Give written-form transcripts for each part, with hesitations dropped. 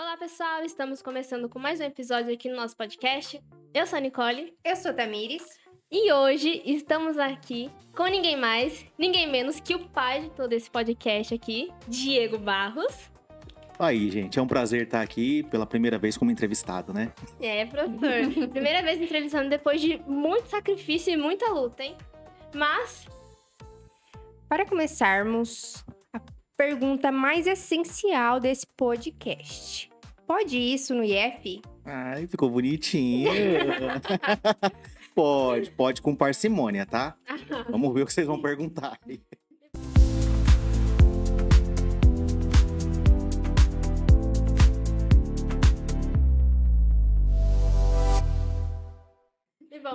Olá, pessoal! Estamos começando com mais um episódio aqui no nosso podcast. Eu sou a Nicole. Eu sou Tamires. E hoje estamos aqui com ninguém mais, ninguém menos que o pai de todo esse podcast aqui, Diego Barros. Aí, gente, é um prazer estar aqui pela primeira vez como entrevistado, né? Professor. Primeira vez entrevistando depois de muito sacrifício e muita luta, hein? Mas, Para começarmos, a pergunta mais essencial desse podcast. Pode isso no IF? Ai, ficou bonitinho. Pode com parcimônia, tá? Vamos ver o que vocês vão perguntar.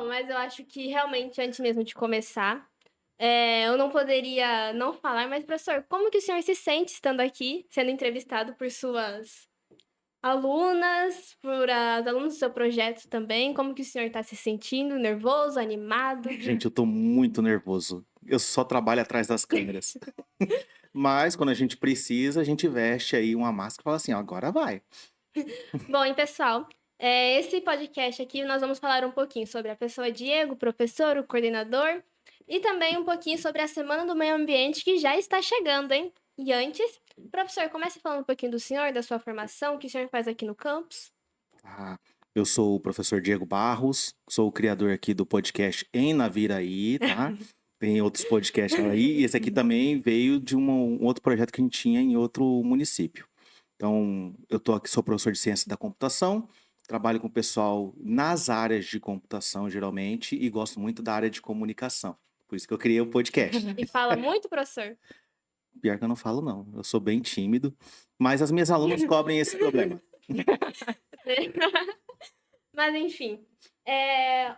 mas eu acho que realmente, antes mesmo de começar, eu não poderia não falar, mas, professor, como que o senhor se sente estando aqui, sendo entrevistado por suas alunas, por as alunas do seu projeto também? Como que o senhor está se sentindo? Nervoso, animado? Gente, eu tô muito nervoso. Eu só trabalho atrás das câmeras. Mas quando a gente precisa, a gente veste aí uma máscara e fala assim, ó, agora vai. Bom, e pessoal, esse podcast aqui nós vamos falar um pouquinho sobre a pessoa Diego, o professor, o coordenador, e também um pouquinho sobre a Semana do Meio Ambiente que já está chegando, hein? E antes, professor, comece falando um pouquinho do senhor, da sua formação, o que o senhor faz aqui no campus. Ah, eu sou o professor Diego Barros, sou o criador aqui do podcast Em Naviraí, tá? Tem outros podcasts aí, e esse aqui também veio de um outro projeto que a gente tinha em outro município. Então, eu tô aqui, sou professor de ciência da computação, trabalho com o pessoal nas áreas de computação, geralmente, e gosto muito da área de comunicação. Por isso que eu criei o podcast. E fala muito, professor? Pior que eu não falo, não. Eu sou bem tímido, mas as minhas alunas cobrem esse problema. Mas, enfim.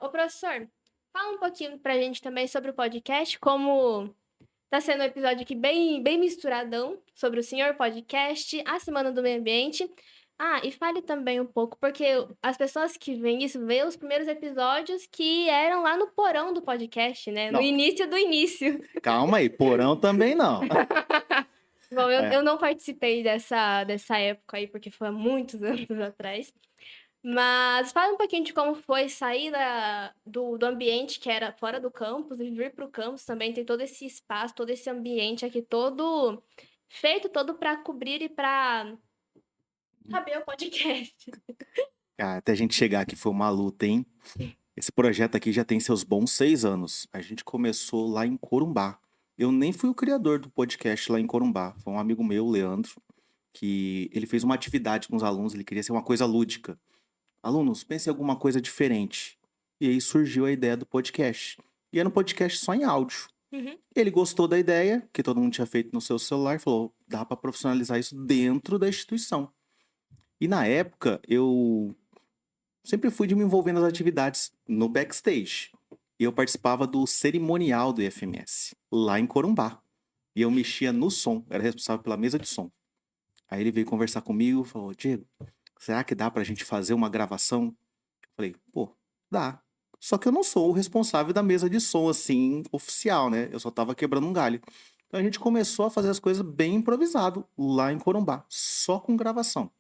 Ô, professor, fala um pouquinho pra gente também sobre o podcast, como tá sendo um episódio aqui bem misturadão sobre o senhor podcast, a Semana do Meio Ambiente. Ah, e fale também um pouco, porque as pessoas que veem isso, vê os primeiros episódios que eram lá no porão do podcast, né? No Não, início do início. calma aí, porão também não. Bom, eu, É. eu não participei dessa época aí, porque foi há muitos anos atrás. Mas fala um pouquinho de como foi sair do ambiente que era fora do campus e vir para o campus também. Tem todo esse espaço, todo esse ambiente aqui, todo feito todo para cobrir e para caber o podcast. Cara, até a gente chegar aqui foi uma luta, hein? Esse projeto aqui já tem seus bons 6 anos. A gente começou lá em Corumbá. Eu nem fui o criador do podcast lá em Corumbá. Foi um amigo meu, o Leandro, que ele fez uma atividade com os alunos, ele queria ser uma coisa lúdica. Alunos, pensem em alguma coisa diferente. E aí surgiu a ideia do podcast. E era um podcast só em áudio. Uhum. Ele gostou da ideia, que todo mundo tinha feito no seu celular, e falou: dá para profissionalizar isso dentro da instituição. E na época, eu sempre fui de me envolver nas atividades no backstage. E eu participava do cerimonial do IFMS, lá em Corumbá. E eu mexia no som, era responsável pela mesa de som. Aí ele veio conversar comigo e falou: Diego, será que dá pra gente fazer uma gravação? Eu falei: pô, dá. Só que eu não sou o responsável da mesa de som, assim, oficial, né? Eu só tava quebrando um galho. Então a gente começou a fazer as coisas bem improvisado, lá em Corumbá, só com gravação.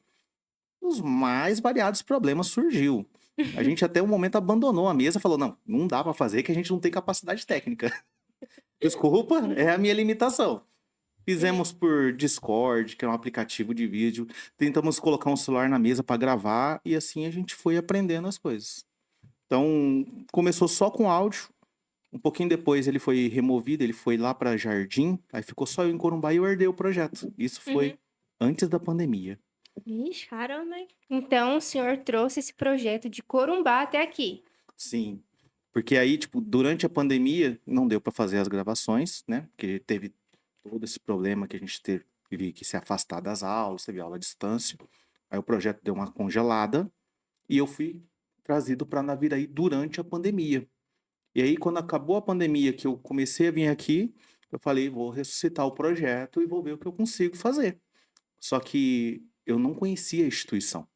Os mais variados problemas surgiu. A gente até um momento abandonou a mesa e falou: não dá pra fazer que a gente não tem capacidade técnica. Desculpa, é a minha limitação. Fizemos por Discord, que é um aplicativo de vídeo. Tentamos colocar um celular na mesa para gravar e assim a gente foi aprendendo as coisas. Então, começou só com áudio. Um pouquinho depois ele foi removido, ele foi lá para Jardim, aí ficou só eu em Corumbá e eu herdei o projeto. Isso foi antes da pandemia. Ixi, caramba, hein? Então, o senhor trouxe esse projeto de Corumbá até aqui. Sim. Porque aí, tipo, durante a pandemia, não deu para fazer as gravações, né? Porque teve todo esse problema que a gente teve que se afastar das aulas, teve aula à distância. Aí o projeto deu uma congelada e eu fui trazido para Naviraí durante a pandemia. E aí, quando acabou a pandemia, que eu comecei a vir aqui, eu falei: vou ressuscitar o projeto e vou ver o que eu consigo fazer. Só que eu não conhecia a instituição.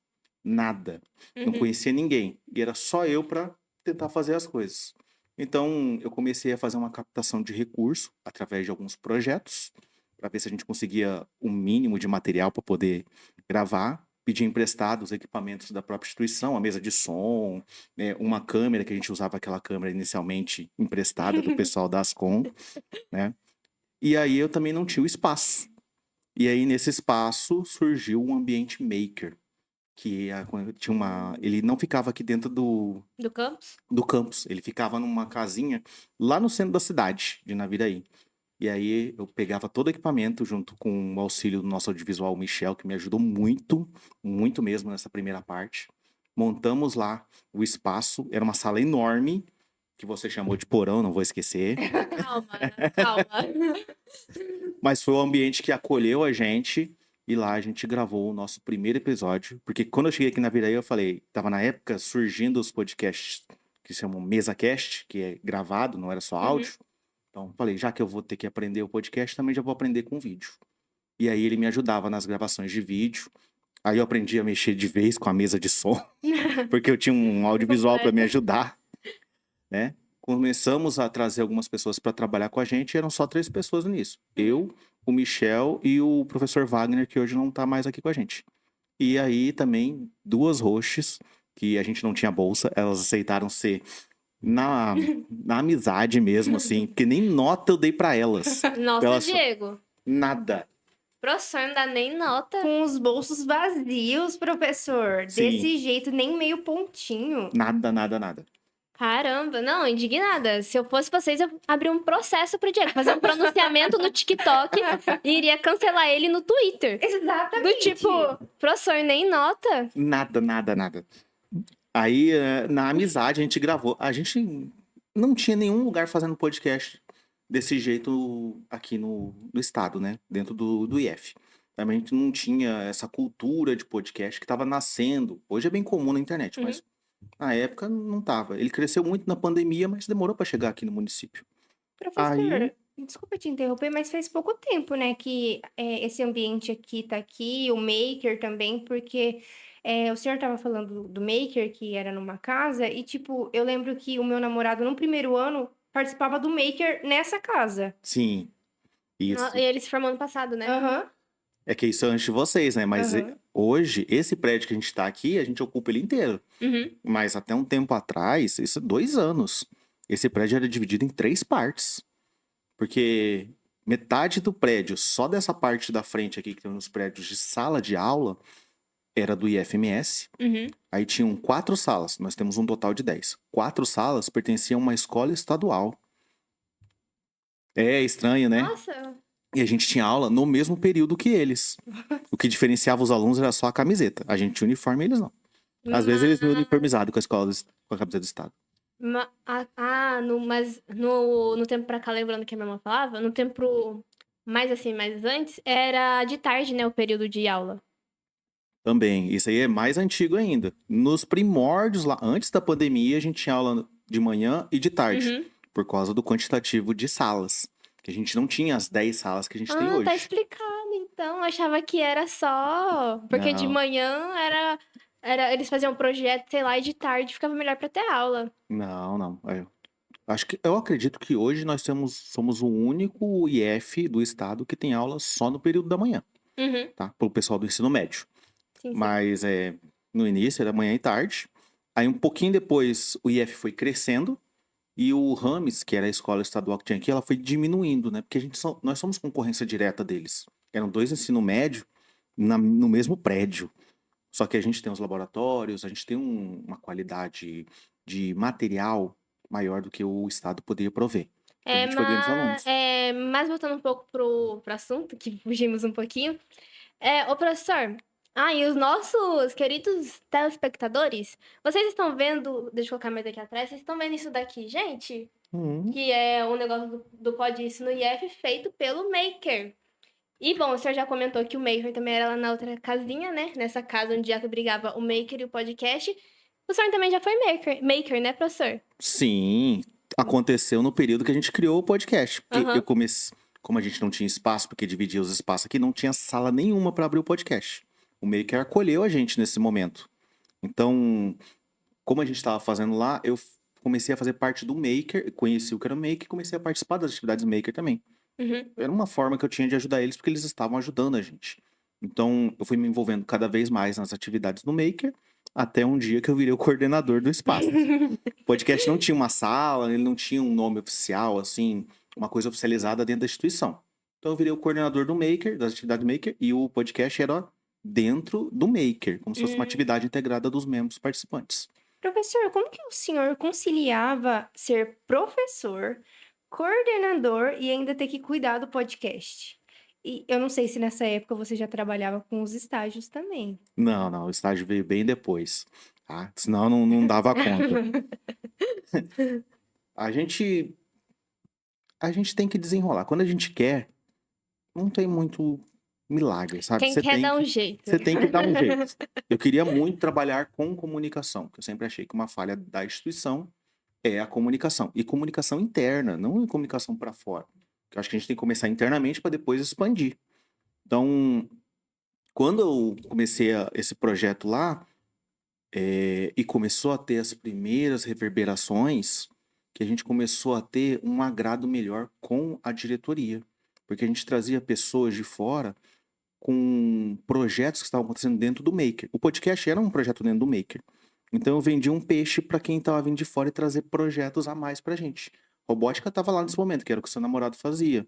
Nada. Não conhecia ninguém. E era só eu para tentar fazer as coisas. Então, eu comecei a fazer uma captação de recurso através de alguns projetos, para ver se a gente conseguia um mínimo de material para poder gravar. pedia emprestado os equipamentos da própria instituição, a mesa de som, né, uma câmera, que a gente usava aquela câmera inicialmente emprestada do pessoal da Ascom, né? E aí eu também não tinha o espaço. E aí nesse espaço surgiu um ambiente maker, que tinha ele não ficava aqui dentro Do campus? do campus, ele ficava numa casinha lá no centro da cidade, de Naviraí. E aí eu pegava todo o equipamento junto com o auxílio do nosso audiovisual Michel, que me ajudou muito, muito mesmo nessa primeira parte. Montamos lá o espaço, era uma sala enorme, que você chamou de porão, não vou esquecer. Calma, calma. Mas foi o ambiente que acolheu a gente e lá a gente gravou o nosso primeiro episódio. Porque quando eu cheguei aqui na Viraí, eu falei, tava na época surgindo os podcasts que se chamam MesaCast, que é gravado, não era só áudio. Então, falei, já que eu vou ter que aprender o podcast, também já vou aprender com vídeo. E aí ele me ajudava nas gravações de vídeo. Aí eu aprendi a mexer de vez com a mesa de som, porque eu tinha um audiovisual para me ajudar, né? Começamos a trazer algumas pessoas para trabalhar com a gente, e eram só 3 pessoas nisso. Eu, o Michel e o professor Wagner, que hoje não tá mais aqui com a gente. E aí também 2 hosts, que a gente não tinha bolsa, elas aceitaram ser na amizade mesmo, assim, porque nem nota eu dei pra elas. Nossa, Elas- Diego. Nada. Professor, não dá nem nota. Com os bolsos vazios, professor. Sim. Desse jeito, nem meio pontinho. Nada, nada, nada. Caramba, não, indignada. Se eu fosse vocês, eu abria um processo pro Diego, fazer um pronunciamento no TikTok e iria cancelar ele no Twitter. Exatamente. Do tipo, professor, nem nota. Nada, nada, nada. Aí, na amizade, a gente gravou. A gente não tinha nenhum lugar fazendo podcast desse jeito aqui no estado, né? Dentro do IF. Também a gente não tinha essa cultura de podcast que estava nascendo. Hoje é bem comum na internet, mas na época não tava. Ele cresceu muito na pandemia, mas demorou para chegar aqui no município. Professor, Aí- desculpa te interromper, mas faz pouco tempo, né, que esse ambiente aqui tá aqui, o Maker também, porque o senhor tava falando do Maker, que era numa casa, e, tipo, eu lembro que o meu namorado, no primeiro ano, participava do Maker nessa casa. Sim, isso. E ele se formou ano passado, né? Aham. É que isso é antes de vocês, né? Mas Aham. hoje, esse prédio que a gente tá aqui, a gente ocupa ele inteiro. Uhum. Mas até um tempo atrás, isso é 2 anos, esse prédio era dividido em 3 partes. Porque metade do prédio, só dessa parte da frente aqui, que tem os prédios de sala de aula, era do IFMS. Uhum. Aí tinham 4 salas, nós temos um total de 10. 4 salas pertenciam a uma escola estadual. É estranho, né? Nossa, E a gente tinha aula no mesmo período que eles. O que diferenciava os alunos era só a camiseta. A gente tinha uniforme, eles não. Às vezes eles vinham uniformizados com a escola, com a camiseta do estado. mas no tempo pra cá, lembrando que a minha irmã falava, no tempo mais assim, mais antes, era de tarde, né, o período de aula. Também, isso aí é mais antigo ainda. Nos primórdios lá, antes da pandemia, a gente tinha aula de manhã e de tarde, Uhum. por causa do quantitativo de salas. Que a gente não tinha as 10 salas que a gente tem hoje. Tá explicado, então. Eu achava que era só. Porque de Não. manhã eles faziam um projeto, sei lá, e de tarde ficava melhor pra ter aula. Não, não. Eu acredito que hoje nós somos o único IF do estado que tem aula só no período da manhã, Uhum. tá? Pelo pessoal do ensino médio. Sim, sim. Mas no início era manhã e tarde. Aí um pouquinho depois o IF foi crescendo e o Rames, que era a escola estadual que tinha aqui, ela foi diminuindo, né? Porque nós somos concorrência direta deles. Eram 2 ensino médio no mesmo prédio. Só que a gente tem os laboratórios, a gente tem uma qualidade de material maior do que o estado poderia prover. Então a gente foi ganhando os alunos. Mas voltando um pouco pro assunto, que fugimos um pouquinho. Ô, professor, e os nossos queridos telespectadores, vocês estão vendo, deixa eu colocar mais aqui atrás, vocês estão vendo isso daqui, gente? Que é um negócio do Pode Isso no IF feito pelo Maker. E, bom, o senhor já comentou que o Maker também era lá na outra casinha, né? Nessa casa onde já brigava o Maker e o podcast. O senhor também já foi Maker, né, professor? Sim, aconteceu no período que a gente criou o podcast. Porque Aham. eu comecei, como a gente não tinha espaço, porque dividia os espaços aqui, não tinha sala nenhuma para abrir o podcast. O Maker acolheu a gente nesse momento. Então, como a gente estava fazendo lá, eu comecei a fazer parte do Maker, conheci o que era o Maker e comecei a participar das atividades do Maker também. Uhum. Era uma forma que eu tinha de ajudar eles, porque eles estavam ajudando a gente. Então, eu fui me envolvendo cada vez mais nas atividades do Maker, até um dia que eu virei o coordenador do espaço. O podcast não tinha uma sala, ele não tinha um nome oficial, assim, uma coisa oficializada dentro da instituição. Então, eu virei o coordenador do Maker, das atividades do Maker, e o podcast era dentro do Maker, como se fosse uma Hum. atividade integrada dos membros participantes. Professor, como que o senhor conciliava ser professor, coordenador e ainda ter que cuidar do podcast? E eu não sei se nessa época você já trabalhava com os estágios também. Não, o estágio veio bem depois, tá? Senão eu não dava conta. A gente, a gente tem que desenrolar. Quando a gente quer, não tem muito milagre, sabe? Quem quer dar um jeito. Você tem que dar um jeito. Eu queria muito trabalhar com comunicação, porque eu sempre achei que uma falha da instituição é a comunicação. E comunicação interna, não comunicação para fora. Eu acho que a gente tem que começar internamente para depois expandir. Então, quando eu comecei esse projeto lá, e começou a ter as primeiras reverberações, que a gente começou a ter um agrado melhor com a diretoria. Porque a gente trazia pessoas de fora com projetos que estavam acontecendo dentro do Maker. O podcast era um projeto dentro do Maker. Então eu vendi um peixe para quem estava vindo de fora e trazer projetos a mais pra gente. Robótica estava lá nesse momento, que era o que seu namorado fazia.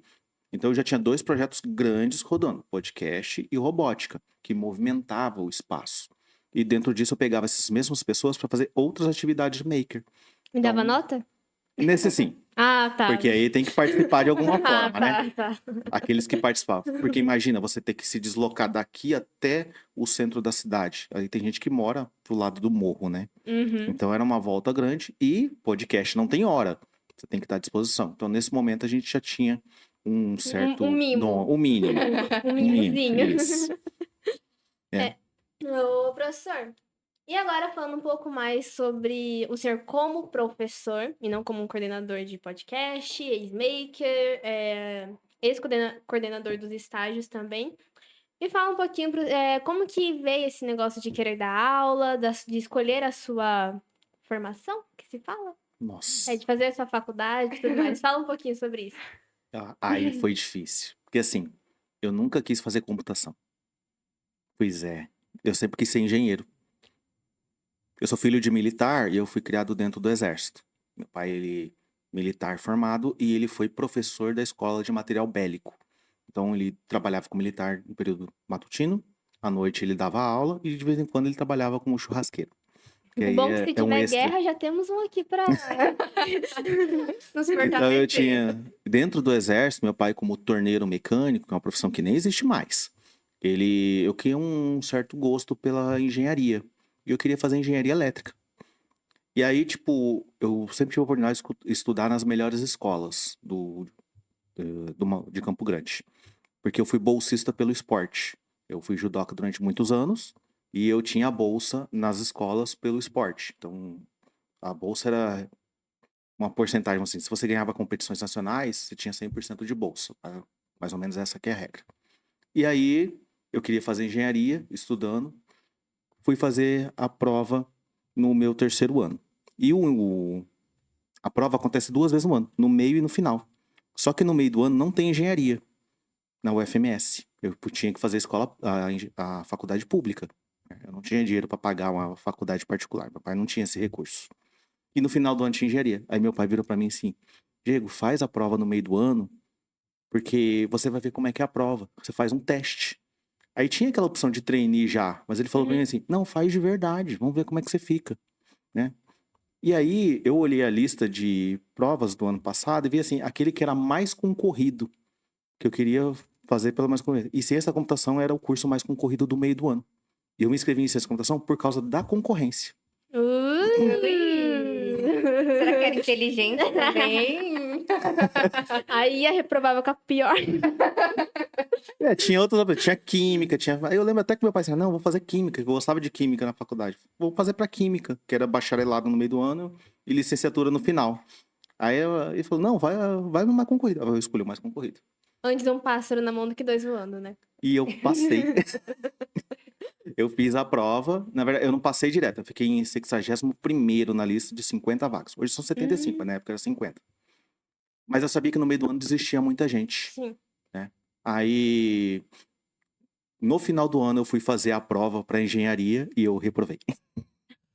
Então eu já tinha 2 projetos grandes rodando, podcast e robótica, que movimentava o espaço. E dentro disso eu pegava essas mesmas pessoas para fazer outras atividades de Maker. Me dava Então, nota? nesse sim, Ah, tá. porque aí tem que participar de alguma Ah, forma, né? tá. Aqueles que participavam. Porque imagina você ter que se deslocar daqui até o centro da cidade. Aí tem gente que mora pro lado do morro, né? Uhum. Então era uma volta grande e podcast não tem hora. Você tem que estar à disposição. Então nesse momento a gente já tinha um certo Um mimo. o mínimo. Um mínimo, mimozinho. isso. Ô, professor, e agora falando um pouco mais sobre o senhor como professor, e não como um coordenador de podcast, ex-maker, ex-coordenador dos estágios também. Me fala um pouquinho como que veio esse negócio de querer dar aula, de escolher a sua formação, que se fala? Nossa, De fazer a sua faculdade e tudo mais. Fala um pouquinho sobre isso. aí foi difícil. Porque assim, eu nunca quis fazer computação. Pois é, eu sempre quis ser engenheiro. Eu sou filho de militar e eu fui criado dentro do exército. Meu pai, ele militar formado e ele foi professor da escola de material bélico. Então ele trabalhava com militar no período matutino, à noite ele dava aula e de vez em quando ele trabalhava como churrasqueiro. Que O aí bom é que se é um tiver extra. guerra, já temos um aqui pra nos Então eu fortalecer. tinha, dentro do exército, meu pai como torneiro mecânico, que é uma profissão que nem existe mais. Eu queria um certo gosto pela engenharia. E eu queria fazer engenharia elétrica. E aí, tipo, eu sempre tive a oportunidade de estudar nas melhores escolas de Campo Grande. Porque eu fui bolsista pelo esporte. Eu fui judoca durante muitos anos e eu tinha a bolsa nas escolas pelo esporte. Então, a bolsa era uma porcentagem assim. Se você ganhava competições nacionais, você tinha 100% de bolsa. Tá? Mais ou menos essa que é a regra. E aí, eu queria fazer engenharia, estudando. Fui fazer a prova no meu 3º ano. E a prova acontece 2 vezes no ano, no meio e no final. Só que no meio do ano não tem engenharia na UFMS. Eu tinha que fazer a faculdade pública. Eu não tinha dinheiro para pagar uma faculdade particular. Meu pai não tinha esse recurso. E no final do ano tinha engenharia. Aí meu pai virou para mim assim: Diego, faz a prova no meio do ano, porque você vai ver como é que é a prova. Você faz um teste. Aí tinha aquela opção de trainee já, mas ele falou pra mim assim: não, faz de verdade, vamos ver como é que você fica, né? E aí eu olhei a lista de provas do ano passado e vi assim, aquele que era mais concorrido, que eu queria fazer pela mais concorrido. E ciência da computação era o curso mais concorrido do meio do ano. E eu me inscrevi em ciência da computação por causa da concorrência. Será que era inteligente também? Aí a reprovava com a pior. Tinha outras opções, tinha química, tinha. Aí eu lembro até que meu pai disse: não, vou fazer química, que eu gostava de química na faculdade. Vou fazer pra química, que era bacharelado no meio do ano e licenciatura no final. Aí ele falou: não, vai no mais concorrido. Aí eu escolhi o mais concorrido. Antes um pássaro na mão do que 2 voando, né? E eu passei. Eu fiz a prova. Na verdade, eu não passei direto. Eu fiquei em 61º na lista de 50 vagas. Hoje são 75, mas na época era 50. Mas eu sabia que no meio do ano desistia muita gente. Sim. Né? Aí, No final do ano, eu fui fazer a prova para engenharia e eu reprovei.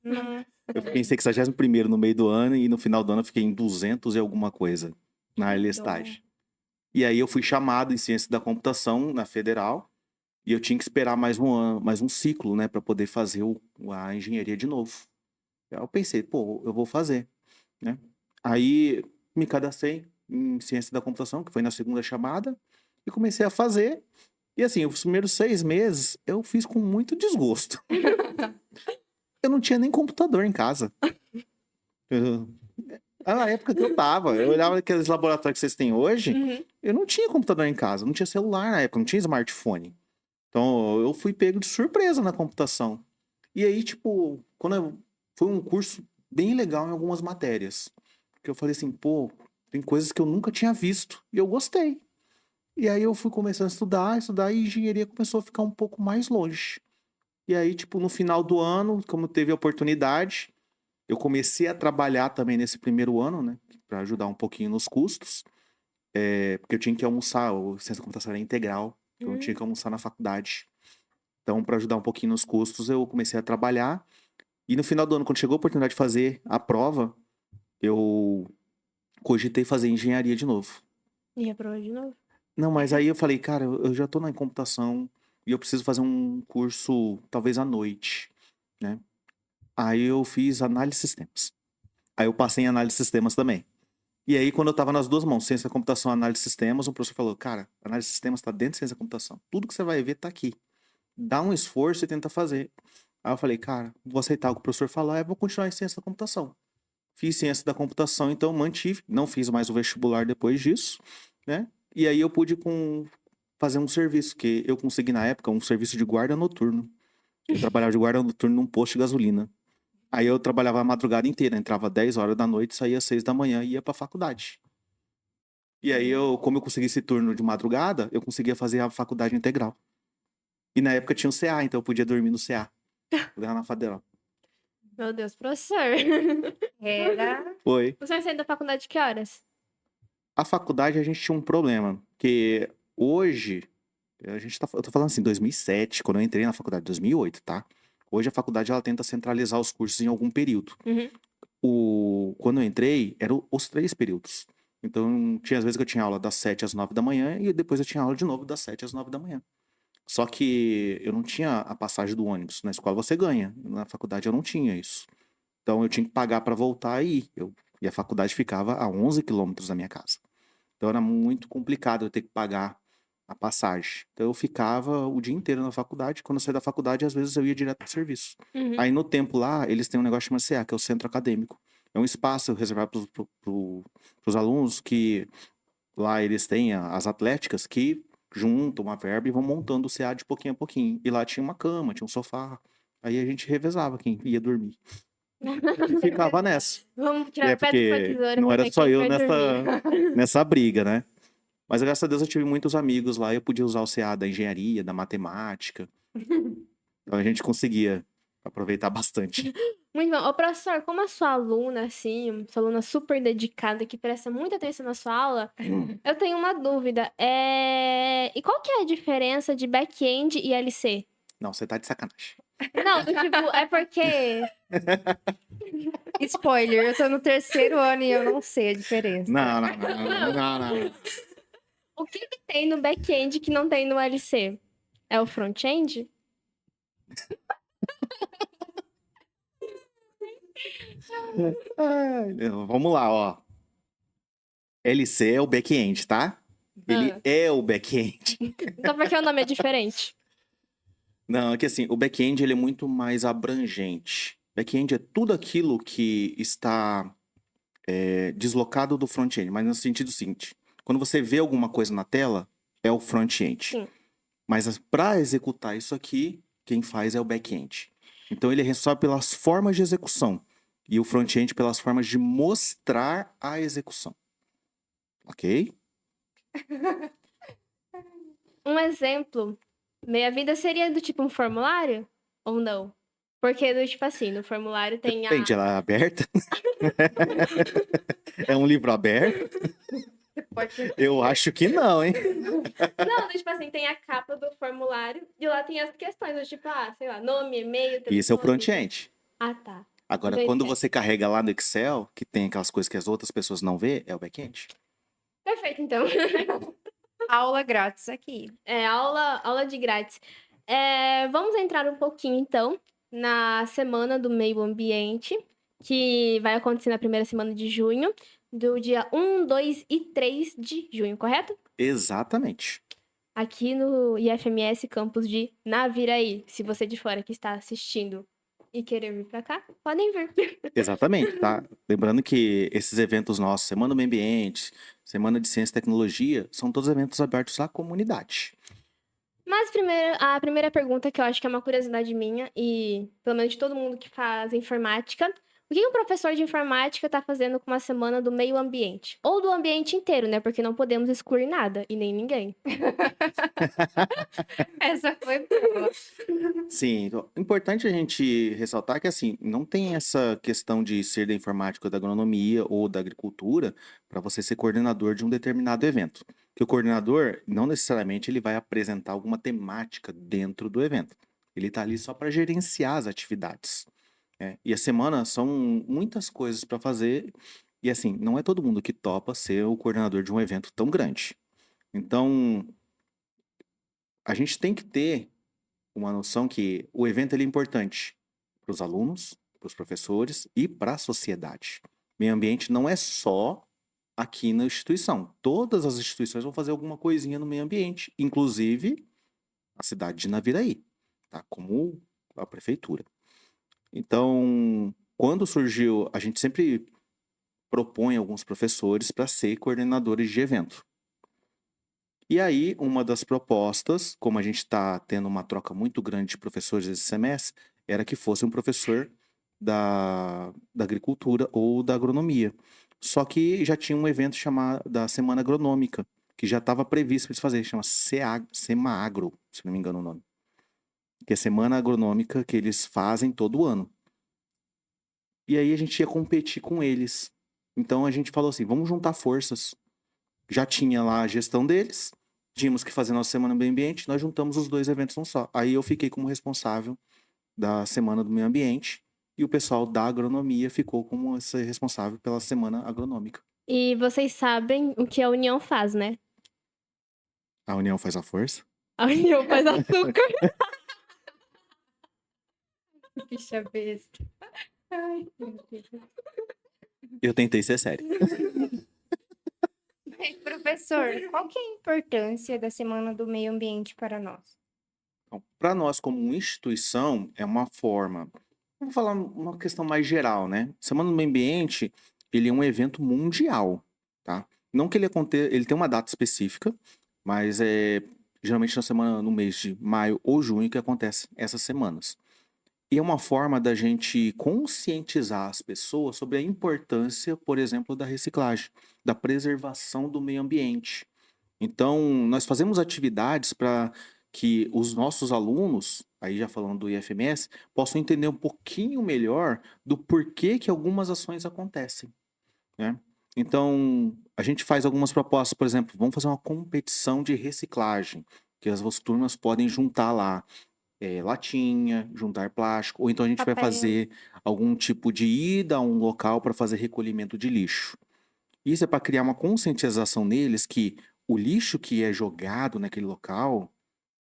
Nossa. Eu fiquei em 61º no meio do ano e no final do ano eu fiquei em 200 e alguma coisa na área de estágio. E aí eu fui chamado em ciência da computação na federal e eu tinha que esperar mais um ano, mais um ciclo, né, para poder fazer a engenharia de novo. Aí eu pensei, pô, eu vou fazer, né? Aí me cadastrei em ciência da computação, que foi na segunda chamada, e comecei a fazer. E assim, os primeiros 6 meses eu fiz com muito desgosto. Eu não tinha nem computador em casa. Na época que eu tava, eu olhava aqueles laboratórios que vocês têm hoje, Uhum. eu não tinha computador em casa, não tinha celular na época, não tinha smartphone. Então eu fui pego de surpresa na computação. E aí, tipo, foi um curso bem legal em algumas matérias. Que eu falei assim, pô, tem coisas que eu nunca tinha visto e eu gostei. E aí eu fui começando a estudar e engenharia começou a ficar um pouco mais longe. E aí, tipo, no final do ano, como teve a oportunidade, eu comecei a trabalhar também nesse primeiro ano, né? Pra ajudar um pouquinho nos custos. Porque eu tinha que almoçar, o ciência da computação era integral, então eu tinha que almoçar na faculdade. Então, para ajudar um pouquinho nos custos, eu comecei a trabalhar. E no final do ano, quando chegou a oportunidade de fazer a prova, eu cogitei fazer engenharia de novo. E reprovou de novo? Não, mas aí eu falei, cara, eu já tô na computação e eu preciso fazer um curso, talvez à noite, né? Aí eu fiz análise de sistemas. Aí eu passei em análise de sistemas também. E aí, quando eu tava nas duas mãos, ciência da computação e análise de sistemas, o professor falou, cara, análise de sistemas tá dentro de ciência da computação. Tudo que você vai ver tá aqui. Dá um esforço e tenta fazer. Aí eu falei, cara, vou aceitar o que o professor falar e vou continuar em ciência da computação. Fiz ciência da computação, então mantive. Não fiz mais o vestibular depois disso, né? E aí eu pude fazer um serviço, que eu consegui na época, um serviço de guarda noturno. Eu trabalhava de guarda noturno num posto de gasolina. Aí eu trabalhava a madrugada inteira, entrava 10 horas da noite, saía às 6 da manhã e ia pra faculdade. E aí como eu consegui esse turno de madrugada, eu conseguia fazer a faculdade integral. E na época tinha o CA, então eu podia dormir no CA. Lá na federal. Meu Deus, professor. Era. Foi. Você vai sair da faculdade que horas? A faculdade a gente tinha um problema, que hoje, eu tô falando assim, 2007, quando eu entrei na faculdade, 2008, tá? Hoje a faculdade ela tenta centralizar os cursos em algum período. Quando eu entrei, eram os 3 períodos. Então, tinha às vezes que eu tinha aula das 7 às 9 da manhã e depois eu tinha aula de novo das 7 às 9 da manhã. Só que eu não tinha a passagem do ônibus. Na escola você ganha, na faculdade eu não tinha isso. Então eu tinha que pagar para voltar e ir. E a faculdade ficava a 11 quilômetros da minha casa. Então era muito complicado eu ter que pagar a passagem. Então eu ficava o dia inteiro na faculdade. Quando eu saía da faculdade, às vezes eu ia direto pro serviço. Aí no tempo lá, eles têm um negócio chamado CA, que é o Centro Acadêmico. É um espaço reservado pros alunos que lá eles têm as atléticas que juntam uma verba e vão montando o CA de pouquinho a pouquinho. E lá tinha uma cama, tinha um sofá. Aí a gente revezava quem ia dormir. E ficava nessa. Vamos tirar pedra, papel, Porque tesoura não pra era ver só quem eu vai dormir. nessa briga, né? Mas graças a Deus eu tive muitos amigos lá e eu podia usar o CA da engenharia, da matemática. Então a gente conseguia aproveitar bastante. Muito bom. Ô, professor, como a sua aluna, assim, sua aluna super dedicada, que presta muita atenção na sua aula, eu tenho uma dúvida. E qual que é a diferença de back-end e LC? Não, você tá de sacanagem. Não, tipo, é porque... Spoiler, eu tô no 3º ano e eu não sei a diferença. Não. O que que tem no back-end que não tem no LC? É o front-end? Vamos lá, ó. LC é o back-end, tá? Ele é o back-end. Então por que o nome é diferente? Não, é que assim, o back-end ele é muito mais abrangente. Back-end é tudo aquilo que está deslocado do front-end, mas no sentido seguinte: quando você vê alguma coisa na tela, é o front-end. Sim. Mas para executar isso aqui, quem faz é o back-end. Então ele é responsável pelas formas de execução e o front-end pelas formas de mostrar a execução. Ok? Um exemplo, meia vida seria do tipo um formulário? Ou não? Porque do tipo assim, no formulário tem a... Depende, ela é aberta? É um livro aberto? Pode... Eu acho que não, hein? Não, tipo assim, tem a capa do formulário e lá tem as questões, tipo, sei lá, nome, e-mail, Isso é o telefone. front-end. Ah, tá. Agora, Então, quando esquece. você carrega lá no Excel, que tem aquelas coisas que as outras pessoas não vê, é o back-end. Perfeito, então. Aula grátis aqui. Aula de grátis. Vamos entrar um pouquinho, então, na Semana do Meio Ambiente, que vai acontecer na primeira semana de junho, do dia 1, 2 e 3 de junho, correto? Exatamente. Aqui no IFMS Campus de Naviraí. Se você de fora que está assistindo e querer vir para cá, podem vir. Exatamente, tá? Lembrando que esses eventos nossos, Semana do Meio Ambiente, Semana de Ciência e Tecnologia, são todos eventos abertos à comunidade. Mas primeiro, a primeira pergunta, que eu acho que é uma curiosidade minha, e pelo menos de todo mundo que faz informática, o que um professor de informática está fazendo com uma semana do meio ambiente? Ou do ambiente inteiro, né? Porque não podemos excluir nada, e nem ninguém. Essa foi boa. Sim, então, importante a gente ressaltar que, assim, não tem essa questão de ser da informática ou da agronomia ou da agricultura para você ser coordenador de um determinado evento. Que o coordenador, não necessariamente, ele vai apresentar alguma temática dentro do evento. Ele está ali só para gerenciar as atividades. Né? E a semana são muitas coisas para fazer. E, assim, não é todo mundo que topa ser o coordenador de um evento tão grande. Então, a gente tem que ter uma noção que o evento ele é importante para os alunos, para os professores e para a sociedade. Meio ambiente não é só aqui na instituição. Todas as instituições vão fazer alguma coisinha no meio ambiente, inclusive a cidade de Naviraí, tá? Como a prefeitura. Então, quando surgiu, a gente sempre propõe alguns professores para ser coordenadores de evento. E aí, uma das propostas, como a gente está tendo uma troca muito grande de professores esse semestre, era que fosse um professor da agricultura ou da agronomia. Só que já tinha um evento chamado da Semana Agronômica, que já estava previsto para eles fazerem, chama Semaagro, se não me engano o nome. Que é a Semana Agronômica que eles fazem todo ano. E aí a gente ia competir com eles. Então a gente falou assim, vamos juntar forças. Já tinha lá a gestão deles, tínhamos que fazer nossa Semana do Meio Ambiente, nós juntamos os dois eventos num só. Aí eu fiquei como responsável da Semana do Meio Ambiente e o pessoal da agronomia ficou como esse responsável pela Semana Agronômica. E vocês sabem o que a união faz, né? A união faz a força? A união faz açúcar. Bicha besta. Ai, meu Deus. Eu tentei ser sério. Mas, professor, qual que é a importância da Semana do Meio Ambiente para nós? Então, para nós, como instituição, é uma forma. Vamos falar uma questão mais geral, né? Semana do Meio Ambiente, ele é um evento mundial, tá? Não que ele aconteça, ele tem uma data específica, mas é geralmente na semana, no mês de maio ou junho que acontece essas semanas. E é uma forma da gente conscientizar as pessoas sobre a importância, por exemplo, da reciclagem, da preservação do meio ambiente. Então, nós fazemos atividades para que os nossos alunos, aí já falando do IFMS, possam entender um pouquinho melhor do porquê que algumas ações acontecem, né? Então, a gente faz algumas propostas, por exemplo, vamos fazer uma competição de reciclagem, que as turmas podem juntar lá latinha, juntar plástico, ou então a gente vai Papel. fazer algum tipo de ida a um local para fazer recolhimento de lixo. Isso é para criar uma conscientização neles que o lixo que é jogado naquele local,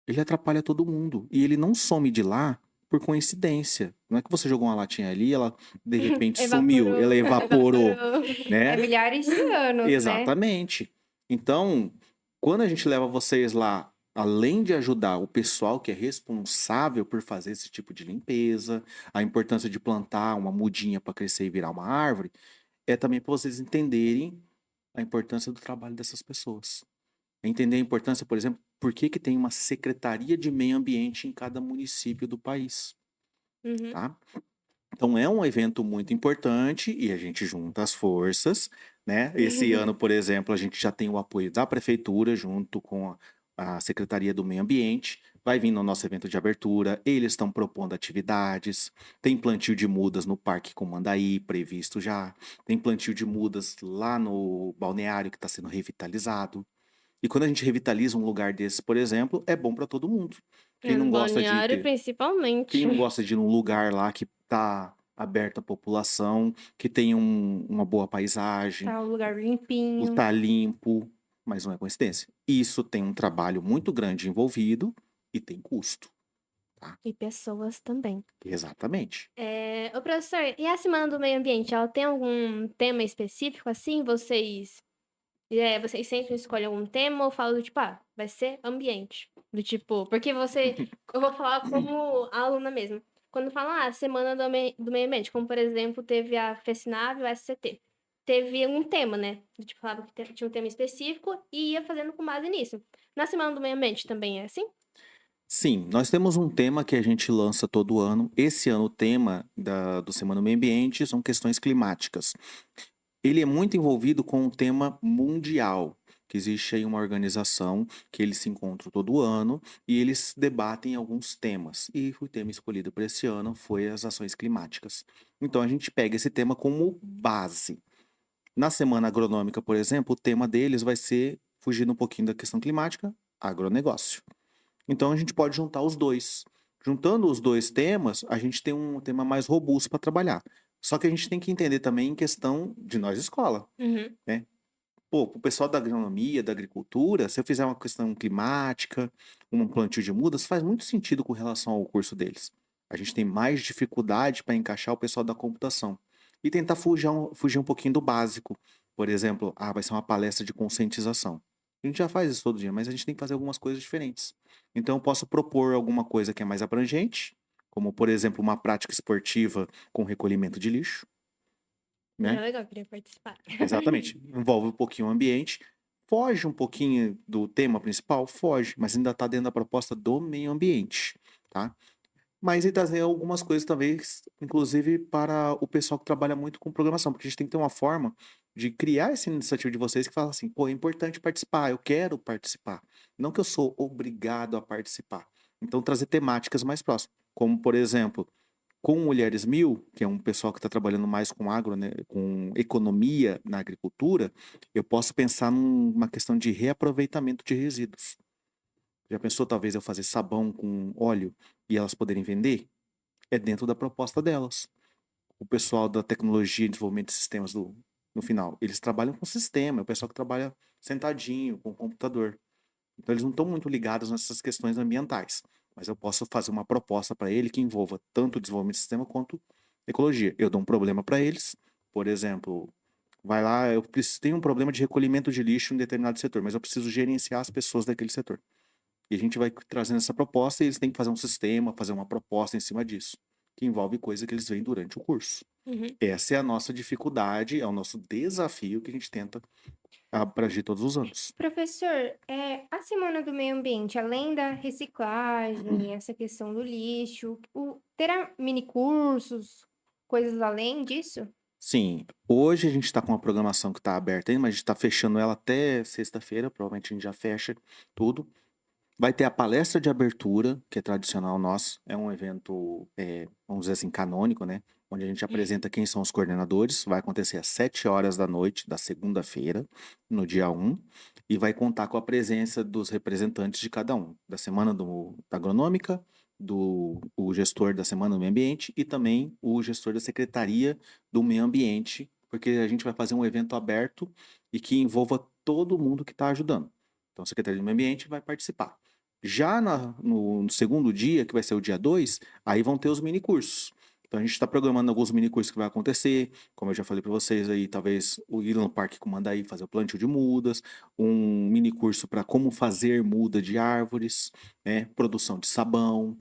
ele atrapalha todo mundo. E ele não some de lá por coincidência. Não é que você jogou uma latinha ali, ela de repente sumiu, ela evaporou, É né? milhares de anos, né? Exatamente. Então, quando a gente leva vocês lá, além de ajudar o pessoal que é responsável por fazer esse tipo de limpeza, a importância de plantar uma mudinha para crescer e virar uma árvore, é também para vocês entenderem a importância do trabalho dessas pessoas. Entender a importância, por exemplo, por que que tem uma secretaria de meio ambiente em cada município do país, Uhum. tá? Então é um evento muito importante e a gente junta as forças, né? Esse ano, por exemplo, a gente já tem o apoio da prefeitura junto com a Secretaria do Meio Ambiente. vai vir no nosso evento de abertura, eles estão propondo atividades, tem plantio de mudas no Parque Comandaí, previsto já, tem plantio de mudas lá no balneário que está sendo revitalizado. E quando a gente revitaliza um lugar desse, por exemplo, é bom para todo mundo. Quem No não gosta de balneário, ter, quem principalmente. não gosta de ir num lugar lá que tá aberto à população, que tem uma boa paisagem, Tá o lugar limpinho. tá limpo, mas não é coincidência. Isso tem um trabalho muito grande envolvido e tem custo, tá? E pessoas também. Exatamente. Ô, professor, e a Semana do Meio Ambiente, ela tem algum tema específico, assim? Vocês sempre escolhem algum tema ou falam do tipo, vai ser ambiente? Do tipo, porque eu vou falar como aluna mesmo. Quando falam, Semana do Meio Ambiente, como por exemplo, teve a FESNAV e o SCT. Teve um tema, né? Do tipo, falava que tinha um tema específico e ia fazendo com base nisso. Na Semana do Meio Ambiente também é assim? Sim, nós temos um tema que a gente lança todo ano. Esse ano o tema do Semana do Meio Ambiente são questões climáticas. Ele é muito envolvido com um tema mundial, que existe aí uma organização que eles se encontram todo ano e eles debatem alguns temas. E o tema escolhido para esse ano foi as ações climáticas. Então a gente pega esse tema como base. Na Semana Agronômica, por exemplo, o tema deles vai ser, fugindo um pouquinho da questão climática, agronegócio. Então a gente pode juntar os dois. Juntando os dois temas, a gente tem um tema mais robusto para trabalhar. Só que a gente tem que entender também em questão de nós escola, Uhum. né? Pô, o pessoal da agronomia, da agricultura, se eu fizer uma questão climática, um plantio de mudas, faz muito sentido com relação ao curso deles. A gente tem mais dificuldade para encaixar o pessoal da computação e tentar fugir um pouquinho do básico. Por exemplo, vai ser uma palestra de conscientização. A gente já faz isso todo dia, mas a gente tem que fazer algumas coisas diferentes. Então, eu posso propor alguma coisa que é mais abrangente, como, por exemplo, uma prática esportiva com recolhimento de lixo, É né? legal, eu queria participar. Exatamente. Envolve um pouquinho o ambiente, foge um pouquinho do tema principal, foge, mas ainda está dentro da proposta do meio ambiente, tá? Mas ele trazer algumas coisas talvez, inclusive para o pessoal que trabalha muito com programação, porque a gente tem que ter uma forma de criar essa iniciativa de vocês que fala assim, pô, é importante participar, eu quero participar. Não que eu sou obrigado a participar. Então, trazer temáticas mais próximas, como, por exemplo, com Mulheres Mil, que é um pessoal que está trabalhando mais com agro, né, com economia na agricultura, eu posso pensar numa questão de reaproveitamento de resíduos. Já pensou talvez eu fazer sabão com óleo e elas poderem vender? É dentro da proposta delas. O pessoal da tecnologia e desenvolvimento de sistemas no final, eles trabalham com sistema, é o pessoal que trabalha sentadinho com o computador. Então eles não estão muito ligados nessas questões ambientais. Mas eu posso fazer uma proposta para ele que envolva tanto o desenvolvimento de sistema quanto ecologia. Eu dou um problema para eles, por exemplo, vai lá, tenho um problema de recolhimento de lixo em um determinado setor, mas eu preciso gerenciar as pessoas daquele setor. E a gente vai trazendo essa proposta e eles têm que fazer um sistema, fazer uma proposta em cima disso, que envolve coisa que eles veem durante o curso. Uhum. Essa é a nossa dificuldade, é o nosso desafio que a gente tenta abranger todos os anos. Professor, a Semana do Meio Ambiente, além da reciclagem, essa questão do lixo, terá minicursos, coisas além disso? Sim, hoje a gente está com uma programação que está aberta ainda, mas a gente está fechando ela até sexta-feira, provavelmente a gente já fecha tudo. Vai ter a palestra de abertura, que é tradicional nosso, é um evento, vamos dizer assim, canônico, né? Onde a gente apresenta quem são os coordenadores, vai acontecer às 7 horas da noite da segunda-feira, no dia 1, e vai contar com a presença dos representantes de cada um, da Semana da Agronômica, o gestor da Semana do Meio Ambiente e também o gestor da Secretaria do Meio Ambiente, porque a gente vai fazer um evento aberto e que envolva todo mundo que está ajudando. Então, a Secretaria do Meio Ambiente vai participar. Já no segundo dia, que vai ser o dia 2, aí vão ter os minicursos. Então a gente está programando alguns minicursos que vai acontecer, como eu já falei para vocês aí, talvez o ir no Parque Comandaí fazer o plantio de mudas, um minicurso para como fazer muda de árvores, né, produção de sabão,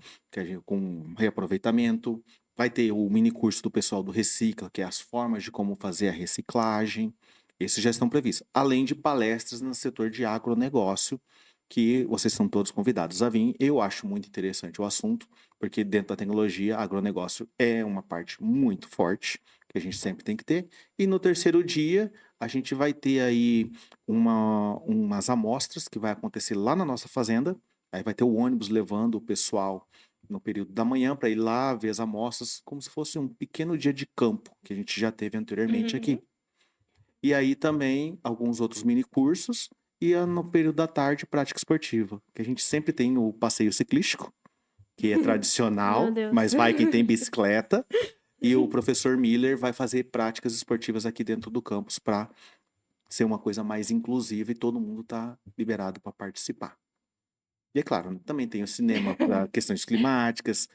com reaproveitamento. Vai ter o minicurso do pessoal do Recicla, que é as formas de como fazer a reciclagem. Esses já estão previstos. Além de palestras no setor de agronegócio, que vocês são todos convidados a vir. Eu acho muito interessante o assunto, porque dentro da tecnologia, agronegócio é uma parte muito forte, que a gente sempre tem que ter. E no terceiro dia, a gente vai ter aí umas amostras que vai acontecer lá na nossa fazenda. Aí vai ter o ônibus levando o pessoal no período da manhã para ir lá ver as amostras, como se fosse um pequeno dia de campo que a gente já teve anteriormente aqui. Uhum. E aí também alguns outros mini cursos e no período da tarde prática esportiva, que a gente sempre tem o passeio ciclístico, que é Meu tradicional, Deus. mas vai quem tem bicicleta, e o professor Miller vai fazer práticas esportivas aqui dentro do campus para ser uma coisa mais inclusiva e todo mundo tá liberado para participar. E é claro, também tem o cinema para questões climáticas,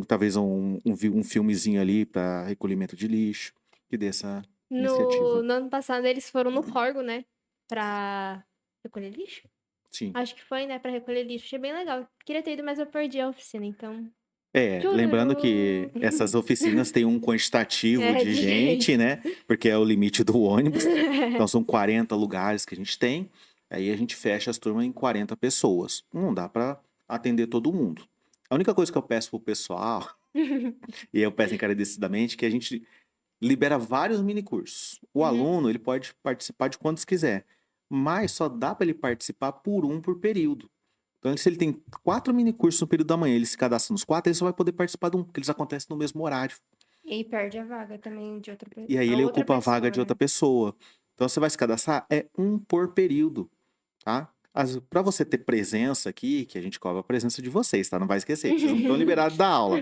talvez um filmezinho ali para recolhimento de lixo, que dê essa iniciativa. No ano passado eles foram no Corgo, né? Pra recolher lixo? Sim. Acho que foi, né? Pra recolher lixo. Achei bem legal. Queria ter ido, mas eu perdi a oficina, então. Lembrando que Chururu. essas oficinas têm um quantitativo É, de de gente, gente. né? Porque é o limite do ônibus. Então são 40 lugares que a gente tem. Aí a gente fecha as turmas em 40 pessoas. Não dá para atender todo mundo. A única coisa que eu peço pro pessoal, e eu peço encarecidamente, que a gente libera vários minicursos. O Uhum. aluno, ele pode participar de quantos quiser, mas só dá para ele participar por período. Então, se ele tem 4 minicursos no período da manhã, ele se cadastra nos 4, ele só vai poder participar de um, porque eles acontecem no mesmo horário. E aí perde a vaga também de E aí a ele outra ocupa a vaga pessoa, de outra né? pessoa. Então, você vai se cadastrar, é um por período, tá? Para você ter presença aqui, que a gente cobra a presença de vocês, tá? Não vai esquecer, que vocês não estão liberados da aula.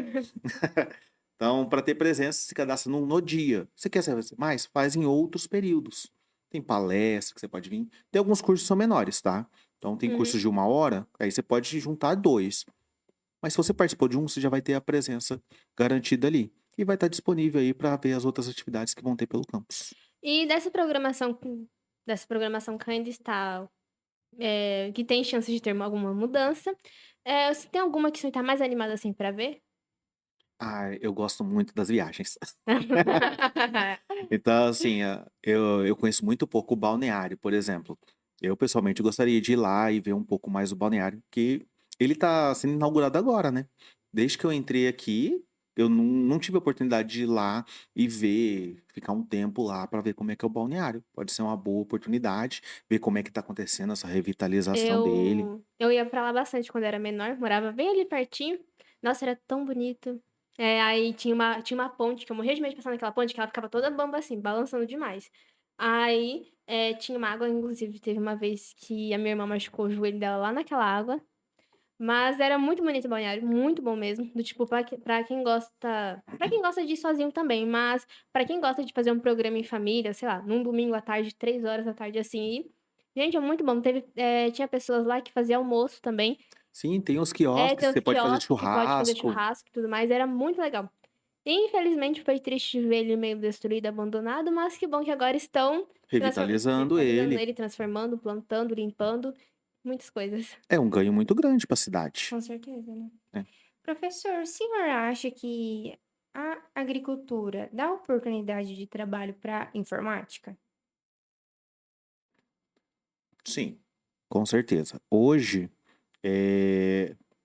Então, para ter presença, se cadastra no dia. Você quer saber mais? Faz em outros períodos. Tem palestra que você pode vir. Tem alguns cursos que são menores, tá? Então, tem Uhum. cursos de 1 hora, aí você pode juntar 2. Mas se você participou de um, você já vai ter a presença garantida ali. E vai estar disponível aí para ver as outras atividades que vão ter pelo campus. E dessa programação que ainda está, que tem chance de ter alguma mudança, você tem alguma que você tá mais animada assim pra ver? Ah, eu gosto muito das viagens. Então, assim, eu conheço muito pouco o balneário, por exemplo. Eu, pessoalmente, gostaria de ir lá e ver um pouco mais o balneário, que ele está sendo inaugurado agora, né? Desde que eu entrei aqui, eu não tive a oportunidade de ir lá e ver, ficar um tempo lá para ver como é que é o balneário. Pode ser uma boa oportunidade, ver como é que está acontecendo essa revitalização dele. Eu ia pra lá bastante quando era menor, morava bem ali pertinho. Nossa, era tão bonito. Aí tinha uma ponte, que eu morria de medo de passar naquela ponte, que ela ficava toda bamba assim, balançando demais. Aí tinha uma água, inclusive teve uma vez que a minha irmã machucou o joelho dela lá naquela água. Mas era muito bonito o balneário, muito bom mesmo. Do tipo, pra quem gosta. Pra quem gosta de ir sozinho também, mas pra quem gosta de fazer um programa em família, sei lá, num domingo à tarde, 3 horas da tarde, assim. Gente, é muito bom. Tinha pessoas lá que faziam almoço também. Sim, tem os quiosques Tem que os você pode fazer quiosques que pode fazer churrasco, churrasco e tudo mais. Era muito legal. E, infelizmente, foi triste ver ele meio destruído, abandonado, mas que bom que agora estão revitalizando revitalizando ele. ele, transformando, plantando, limpando, muitas coisas. É um ganho muito grande para a cidade, Com certeza, né? né? Professor, o senhor acha que a agricultura dá oportunidade de trabalho para informática? Sim, com certeza. Hoje,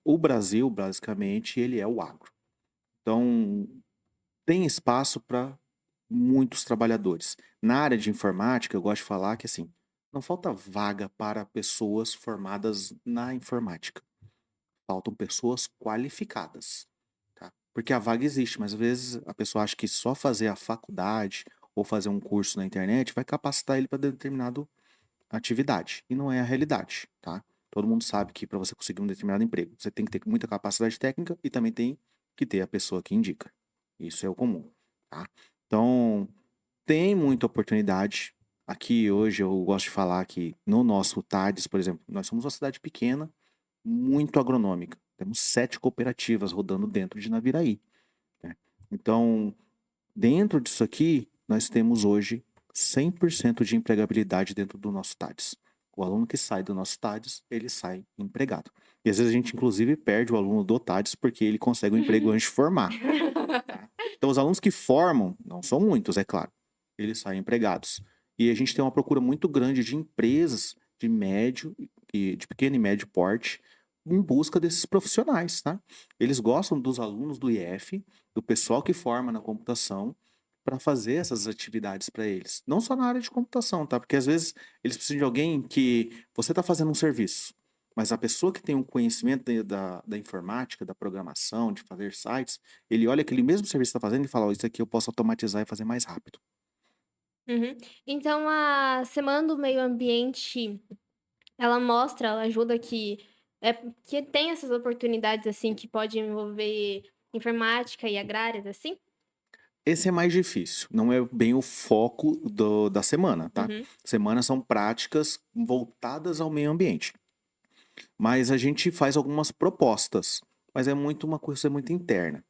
o Brasil, basicamente, ele é o agro. Então, tem espaço para muitos trabalhadores. Na área de informática, eu gosto de falar que, assim, não falta vaga para pessoas formadas na informática. Faltam pessoas qualificadas, tá? Porque a vaga existe, mas às vezes a pessoa acha que só fazer a faculdade ou fazer um curso na internet vai capacitar ele para determinado atividade. E não é a realidade, tá? Todo mundo sabe que para você conseguir um determinado emprego, você tem que ter muita capacidade técnica e também tem que ter a pessoa que indica. Isso é o comum, tá? Então, tem muita oportunidade. Aqui hoje eu gosto de falar que no nosso TADES, por exemplo, nós somos uma cidade pequena, muito agronômica. Temos 7 cooperativas rodando dentro de Naviraí, né? Então, dentro disso aqui, nós temos hoje 100% de empregabilidade dentro do nosso TADES. O aluno que sai do nosso TADES, ele sai empregado. E às vezes a gente, inclusive, perde o aluno do TADES porque ele consegue um emprego antes de formar. Tá? Então, os alunos que formam, não são muitos, é claro, eles saem empregados. E a gente tem uma procura muito grande de empresas de médio e de pequeno e médio porte em busca desses profissionais, tá? Eles gostam dos alunos do IF, do pessoal que forma na computação, para fazer essas atividades para eles. Não só na área de computação, tá? Porque às vezes eles precisam de alguém que você está fazendo um serviço. Mas a pessoa que tem um conhecimento da informática, da programação, de fazer sites, ele olha aquele mesmo serviço que está fazendo e fala, ó, isso aqui eu posso automatizar e fazer mais rápido. Uhum. Então a Semana do Meio Ambiente, ela mostra, ela ajuda que tem essas oportunidades, assim, que pode envolver informática e agrárias, assim? Esse é mais difícil, não é bem o foco da semana, tá? Uhum. Semana são práticas voltadas ao meio ambiente. Mas a gente faz algumas propostas, mas é muito uma coisa muito interna.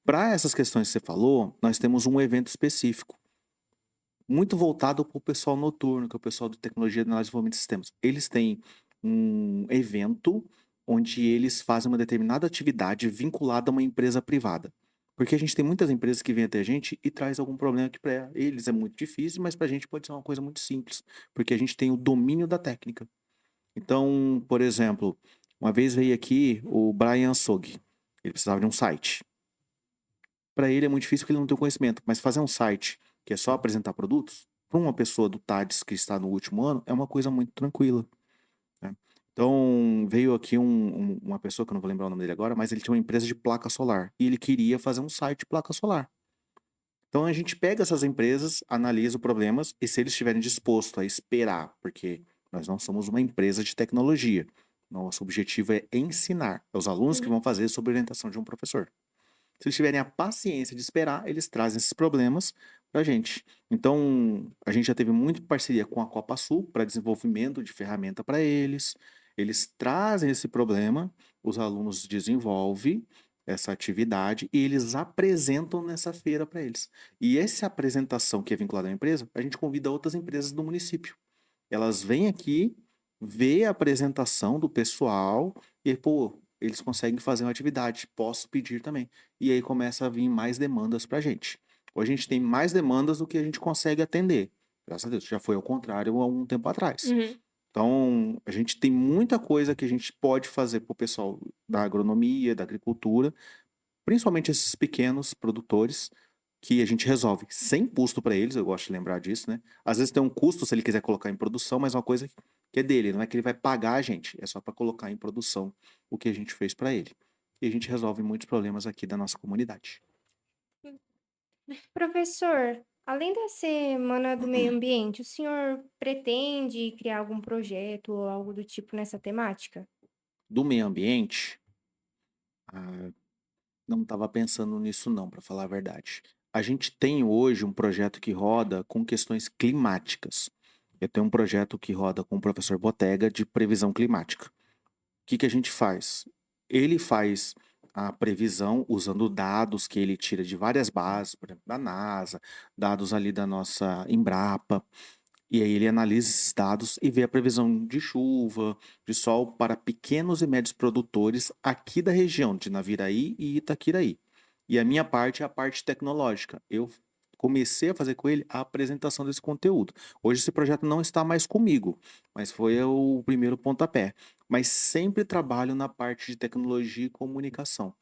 Para essas questões que você falou, nós temos um evento específico, muito voltado para o pessoal noturno, que é o pessoal de tecnologia de análise e desenvolvimento de sistemas. Eles têm um evento onde eles fazem uma determinada atividade vinculada a uma empresa privada. Porque a gente tem muitas empresas que vêm até a gente e traz algum problema que para eles é muito difícil, mas para a gente pode ser uma coisa muito simples, porque a gente tem o domínio da técnica. Então, por exemplo, uma vez veio aqui o Brian Sog. Ele precisava de um site. Para ele é muito difícil porque ele não tem o conhecimento, mas fazer um site que é só apresentar produtos, para uma pessoa do TADES que está no último ano, é uma coisa muito tranquila, né? Então, veio aqui uma pessoa, que eu não vou lembrar o nome dele agora, mas ele tinha uma empresa de placa solar e ele queria fazer um site de placa solar. Então, a gente pega essas empresas, analisa os problemas e se eles estiverem dispostos a esperar, porque nós não somos uma empresa de tecnologia. Nosso objetivo é ensinar aos alunos que Uhum. vão fazer sob orientação de um professor. Se eles tiverem a paciência de esperar, eles trazem esses problemas para a gente. Então, a gente já teve muita parceria com a Copa Sul para desenvolvimento de ferramenta para eles. Eles trazem esse problema, os alunos desenvolvem essa atividade e eles apresentam nessa feira para eles. E essa apresentação que é vinculada à empresa, a gente convida outras empresas do município. Elas vêm aqui, vê a apresentação do pessoal e aí, pô, eles conseguem fazer uma atividade, posso pedir também. E aí começa a vir mais demandas pra gente. Hoje a gente tem mais demandas do que a gente consegue atender. Graças a Deus, já foi ao contrário há um tempo atrás. Uhum. Então, a gente tem muita coisa que a gente pode fazer para o pessoal da agronomia, da agricultura, principalmente esses pequenos produtores, que a gente resolve sem custo para eles, eu gosto de lembrar disso, né? Às vezes tem um custo se ele quiser colocar em produção, mas é uma coisa que é dele, não é que ele vai pagar a gente, é só para colocar em produção o que a gente fez para ele. E a gente resolve muitos problemas aqui da nossa comunidade. Professor, além da Semana do Meio Ambiente, o senhor pretende criar algum projeto ou algo do tipo nessa temática? Do meio ambiente, ah, não estava pensando nisso não, para falar a verdade. A gente tem hoje um projeto que roda com questões climáticas. Eu tenho um projeto que roda com o professor Botega de previsão climática. O que que a gente faz? Ele faz a previsão usando dados que ele tira de várias bases, por exemplo, da NASA, dados ali da nossa Embrapa, e aí ele analisa esses dados e vê a previsão de chuva, de sol para pequenos e médios produtores aqui da região de Naviraí e Itaquiraí. E a minha parte é a parte tecnológica. Eu comecei a fazer com ele a apresentação desse conteúdo. Hoje esse projeto não está mais comigo, mas foi o primeiro pontapé. Mas sempre trabalho na parte de tecnologia e comunicação.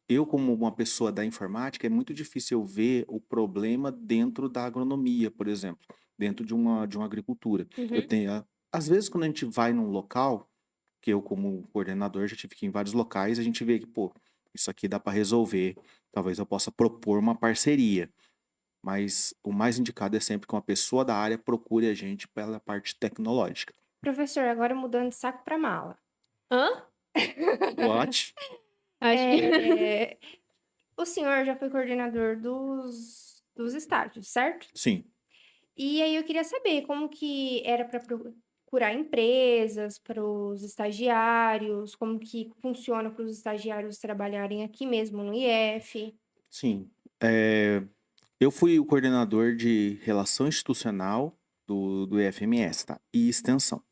Eu, como uma pessoa da informática, é muito difícil eu ver o problema dentro da agronomia, por exemplo, dentro de uma agricultura. Eu Uhum. tenho, às vezes, quando a gente vai num local, que eu, como coordenador, já tive que ir em vários locais, a gente vê que, pô, isso aqui dá para resolver. Talvez eu possa propor uma parceria, mas o mais indicado é sempre que uma pessoa da área procure a gente pela parte tecnológica. Professor, agora mudando de saco para mala. Hã? What? Acho que É, o senhor já foi coordenador dos estágios, certo? Sim. E aí eu queria saber como que era para procurar empresas para os estagiários, como que funciona para os estagiários trabalharem aqui mesmo no IF. Sim. Eu fui o coordenador de relação institucional do IFMS, tá? E extensão.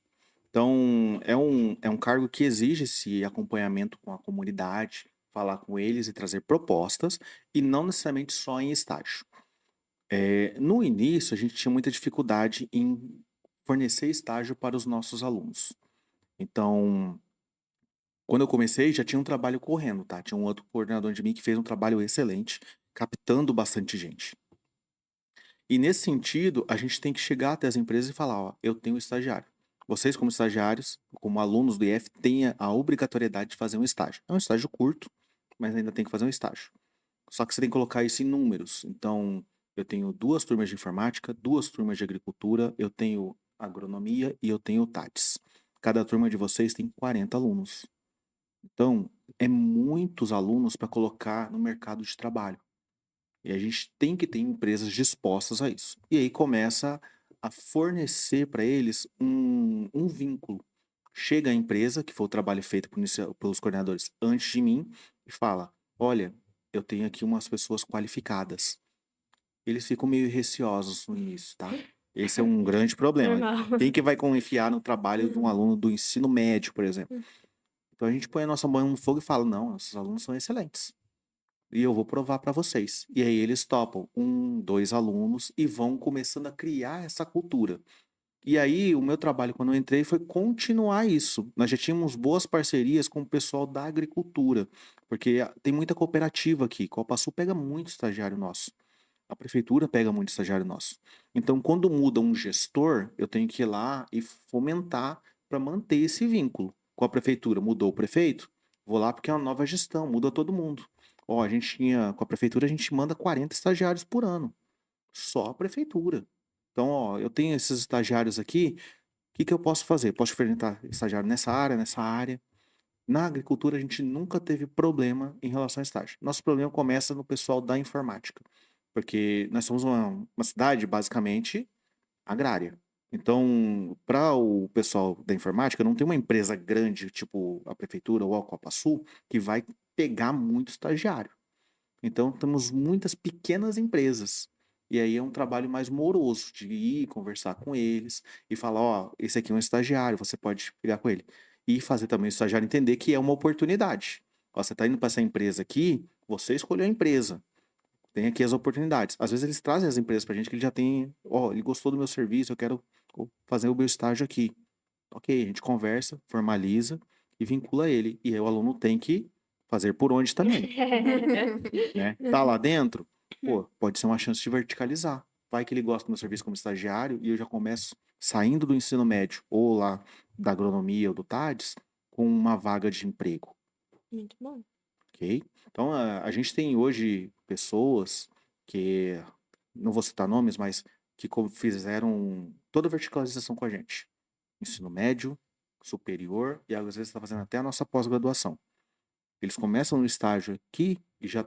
Então, é um cargo que exige esse acompanhamento com a comunidade, falar com eles e trazer propostas, e não necessariamente só em estágio. No início, a gente tinha muita dificuldade em fornecer estágio para os nossos alunos. Então, quando eu comecei, já tinha um trabalho correndo, tá? Tinha um outro coordenador de mim que fez um trabalho excelente, captando bastante gente. E nesse sentido, a gente tem que chegar até as empresas e falar, ó, eu tenho um estagiário. vocês como estagiários, como alunos do IF, têm a obrigatoriedade de fazer um estágio. É um estágio curto, mas ainda tem que fazer um estágio. Só que você tem que colocar isso em números. Então, eu tenho 2 turmas de informática, 2 turmas de agricultura, eu tenho agronomia e eu tenho TATS. Cada turma de vocês tem 40 alunos. Então, é muitos alunos para colocar no mercado de trabalho. E a gente tem que ter empresas dispostas a isso. E aí começa a fornecer para eles um vínculo. Chega a empresa, que foi o trabalho feito pelos coordenadores antes de mim, e fala: olha, eu tenho aqui umas pessoas qualificadas. Eles ficam meio receosos no início, tá? Esse é um grande problema. Normal. Quem que vai confiar no trabalho de um aluno do ensino médio, por exemplo? Então a gente põe a nossa mão no fogo e fala: não, esses alunos são excelentes. E eu vou provar para vocês. E aí eles topam 1, 2 alunos e vão começando a criar essa cultura. E aí o meu trabalho quando eu entrei foi continuar isso. Nós já tínhamos boas parcerias com o pessoal da agricultura, porque tem muita cooperativa aqui. Copaçu pega muito estagiário nosso. A prefeitura pega muito estagiário nosso. Então, quando muda um gestor, eu tenho que ir lá e fomentar para manter esse vínculo com a prefeitura. Mudou o prefeito? Vou lá porque é uma nova gestão, muda todo mundo. Ó, a gente tinha, com a prefeitura, a gente manda 40 estagiários por ano. Só a prefeitura. Então, ó, eu tenho esses estagiários aqui, o que que eu posso fazer? Posso ofertar estagiário nessa área, nessa área. Na agricultura, a gente nunca teve problema em relação a estágio. Nosso problema começa no pessoal da informática, porque nós somos uma cidade basicamente agrária. Então, para o pessoal da informática, não tem uma empresa grande, tipo a prefeitura ou a Copasul, que vai pegar muito estagiário. Então, temos muitas pequenas empresas. E aí é um trabalho mais moroso, de ir conversar com eles e falar: ó, esse aqui é um estagiário, você pode pegar com ele. E fazer também o estagiário entender que é uma oportunidade. Ó, você está indo para essa empresa aqui, você escolheu a empresa. Tem aqui as oportunidades. Às vezes eles trazem as empresas pra gente que ele já tem, ó, ele gostou do meu serviço, eu quero fazer o meu estágio aqui. Ok, a gente conversa, formaliza e vincula ele. E aí o aluno tem que fazer por onde também, né? Tá lá dentro, pô, pode ser uma chance de verticalizar. Vai que ele gosta do meu serviço como estagiário e eu já começo saindo do ensino médio ou lá da agronomia ou do TADES com uma vaga de emprego. Muito bom. Ok? Então, a gente tem hoje pessoas que, não vou citar nomes, mas que fizeram toda a verticalização com a gente. Ensino médio, superior e às vezes está fazendo até a nossa pós-graduação. Eles começam no estágio aqui e já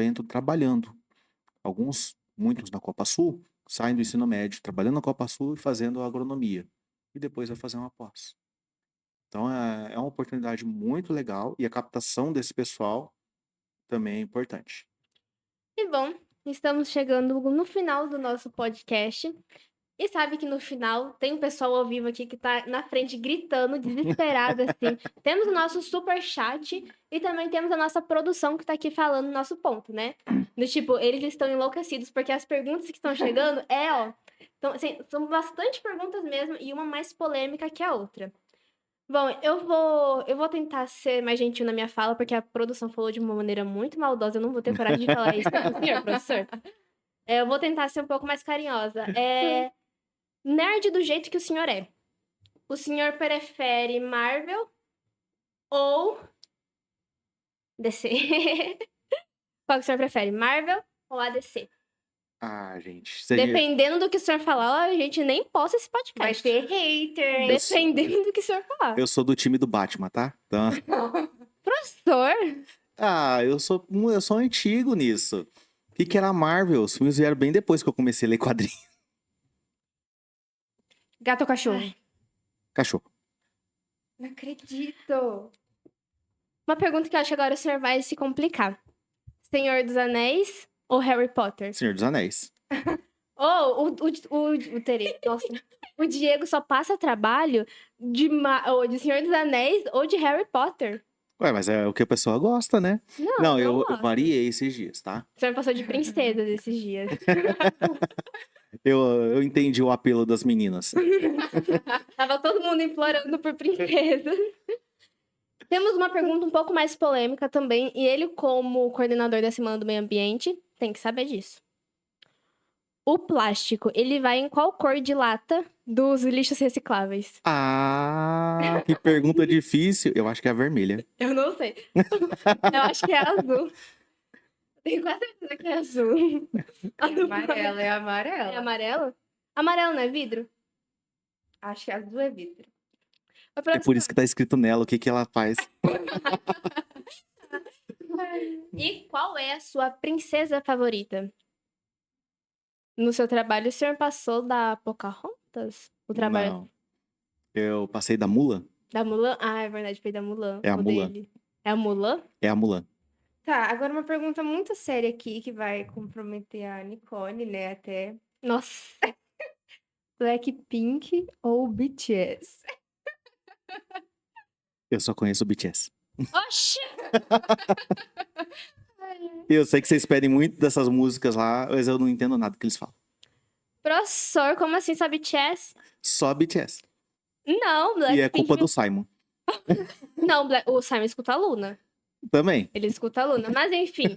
entram trabalhando. Muitos na Copa Sul, saem do ensino médio, trabalhando na Copa Sul e fazendo agronomia. E depois vai fazer uma pós. Então, é uma oportunidade muito legal e a captação desse pessoal também é importante. E bom, estamos chegando no final do nosso podcast. E sabe que no final tem um pessoal ao vivo aqui que tá na frente gritando, desesperado, assim. Temos o nosso super chat e também temos a nossa produção que tá aqui falando o nosso ponto, né? Do tipo, eles estão enlouquecidos porque as perguntas que estão chegando ó. Então, assim, são bastante perguntas mesmo e uma mais polêmica que a outra. Bom, eu vou tentar ser mais gentil na minha fala, porque a produção falou de uma maneira muito maldosa, eu não vou ter coragem de falar isso pro senhor, professor. Eu vou tentar ser um pouco mais carinhosa. Nerd do jeito que o senhor é. O senhor prefere Marvel ou DC? Qual que o senhor prefere, Marvel ou a DC? Ah, gente. Dependendo do que o senhor falar, a gente nem posta esse Vai podcast. ter hater, hein? Dependendo do que o senhor falar. Eu sou do time do Batman, tá? Então, Professor, eu sou antigo nisso. O que era Marvel? Os filmes vieram bem depois que eu comecei a ler quadrinhos. Gato ou cachorro? Ai. Cachorro. Não acredito. uma pergunta que eu acho que agora o senhor vai se complicar. Senhor dos Anéis ou Harry Potter? Senhor dos Anéis. Ou o Tere, nossa. O Diego só passa trabalho ou de Senhor dos Anéis ou de Harry Potter. Ué, mas é o que a pessoa gosta, né? Não eu gosto. variei esses dias, tá? O senhor passou de princesas esses dias. Eu entendi o apelo das meninas. Tava todo mundo implorando por princesa. Temos uma pergunta um pouco mais polêmica também, e ele, como coordenador da Semana do Meio Ambiente, tem que saber disso. O plástico, ele vai em qual cor de lata dos lixos recicláveis? Ah, que pergunta difícil. Eu acho que é a vermelha. Eu não sei. Eu acho que é azul. Tenho quase certeza que é azul. Amarela, é É amarela. amarelo? Amarelo não é vidro? Acho que azul é vidro. Ô, É por professor, isso que tá escrito nela o que que ela faz. e qual é a sua princesa favorita? No seu trabalho, o senhor passou da Pocahontas? O trabalho Não. Eu passei da Mulan. da Mulan? Ah, é verdade, foi da Mulan. É a o Mulan. dele. É a Mulan? É a Mulan. Tá, agora uma pergunta muito séria aqui que vai comprometer a Nicole, né? Até. Nossa. Blackpink ou BTS? Eu só conheço o BTS. Oxi! Eu sei que vocês pedem muito dessas músicas lá, mas eu não entendo nada que eles falam. Professor, como assim só BTS? Só BTS. Não, E Blackpink... é culpa do Simon. Não, o Simon escuta a Luna. Também. Ele escuta a Luna. Mas enfim.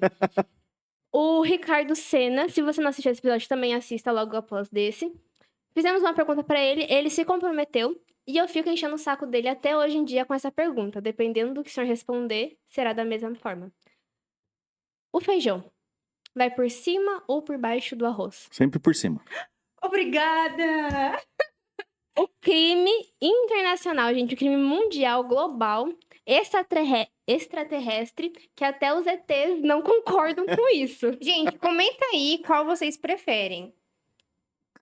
O Ricardo Senna, se você não assistiu esse episódio, também assista logo após desse. Fizemos uma pergunta pra ele, ele se comprometeu. E eu fico enchendo o saco dele até hoje em dia com essa pergunta. Dependendo do que o senhor responder, será da mesma forma. O feijão vai por cima ou por baixo do arroz? Sempre por cima. Obrigada! O crime internacional, gente, o crime mundial, global, extraterrestre, que até os ETs não concordam com isso. Gente, comenta aí qual vocês preferem.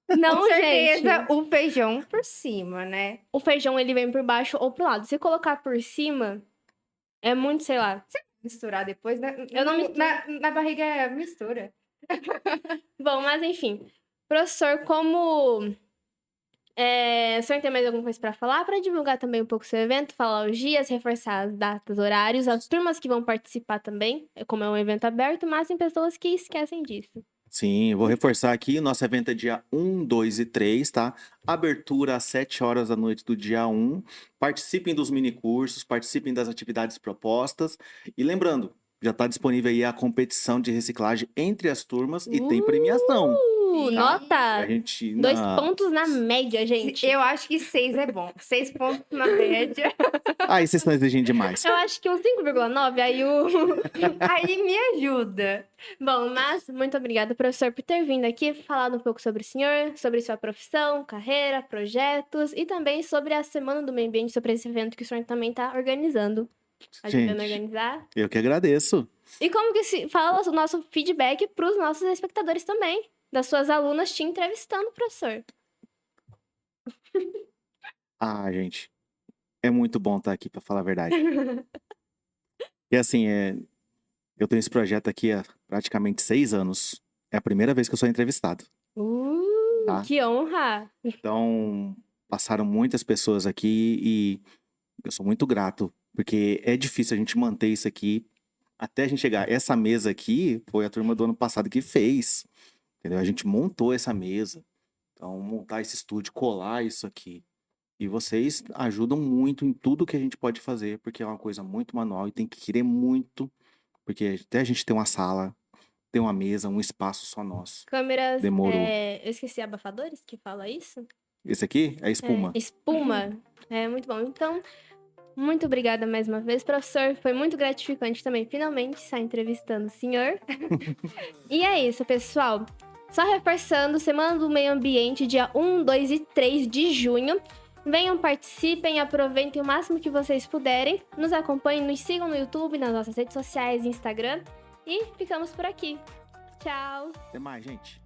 Não, Com certeza, gente. o feijão por cima, né? O feijão, ele vem por baixo ou pro lado. Se colocar por cima, é muito, sei lá. Misturar depois, Eu não misturo. na barriga mistura. Bom, mas enfim. Professor, como... o senhor tem mais alguma coisa pra falar? Pra divulgar também um pouco o seu evento, falar os dias, reforçar as datas, horários, as turmas que vão participar também, como é um evento aberto, mas tem pessoas que esquecem disso. Sim, eu vou reforçar aqui. Nosso evento é dia 1, 2 e 3, tá? Abertura às 7 horas da noite do dia 1. Participem dos minicursos, participem das atividades propostas. E lembrando, já está disponível aí a competição de reciclagem entre as turmas e tem premiação. Tá? Nota! A gente... 2 não. pontos na média, gente. Eu acho que 6 é bom. 6 pontos na média. Aí vocês estão exigindo demais. Eu acho que um 5,9, aí o... Aí me ajuda. Bom, mas muito obrigada, professor, por ter vindo aqui, falado um pouco sobre o senhor, sobre sua profissão, carreira, projetos e também sobre a Semana do Meio Ambiente, sobre esse evento que o senhor também está organizando. Ajudando a Gente, organizar. eu que agradeço. E como que se fala o nosso feedback para os nossos espectadores também, das suas alunas te entrevistando, professor. Ah, gente, é muito bom estar aqui, para falar a verdade. E assim, eu tenho esse projeto aqui há praticamente 6 anos. É a primeira vez que eu sou entrevistado. Tá. Que honra! Então, passaram muitas pessoas aqui e eu sou muito grato, porque é difícil a gente manter isso aqui até a gente chegar. Essa mesa aqui foi a turma do ano passado que fez, entendeu? A gente montou essa mesa. Então, montar esse estúdio, colar isso aqui. E vocês ajudam muito em tudo que a gente pode fazer, porque é uma coisa muito manual e tem que querer muito, porque até a gente tem uma sala, tem uma mesa, um espaço só nosso. Câmeras. Demorou. Eu esqueci abafadores que fala isso? Esse aqui é espuma. Espuma. É muito bom. Então, muito obrigada mais uma vez, professor. Foi muito gratificante também, finalmente, estar entrevistando o senhor. E é isso, pessoal. Só reforçando, Semana do Meio Ambiente, dia 1, 2 e 3 de junho. Venham, participem, aproveitem o máximo que vocês puderem. Nos acompanhem, nos sigam no YouTube, nas nossas redes sociais, Instagram. E ficamos por aqui. Tchau! Até mais, gente.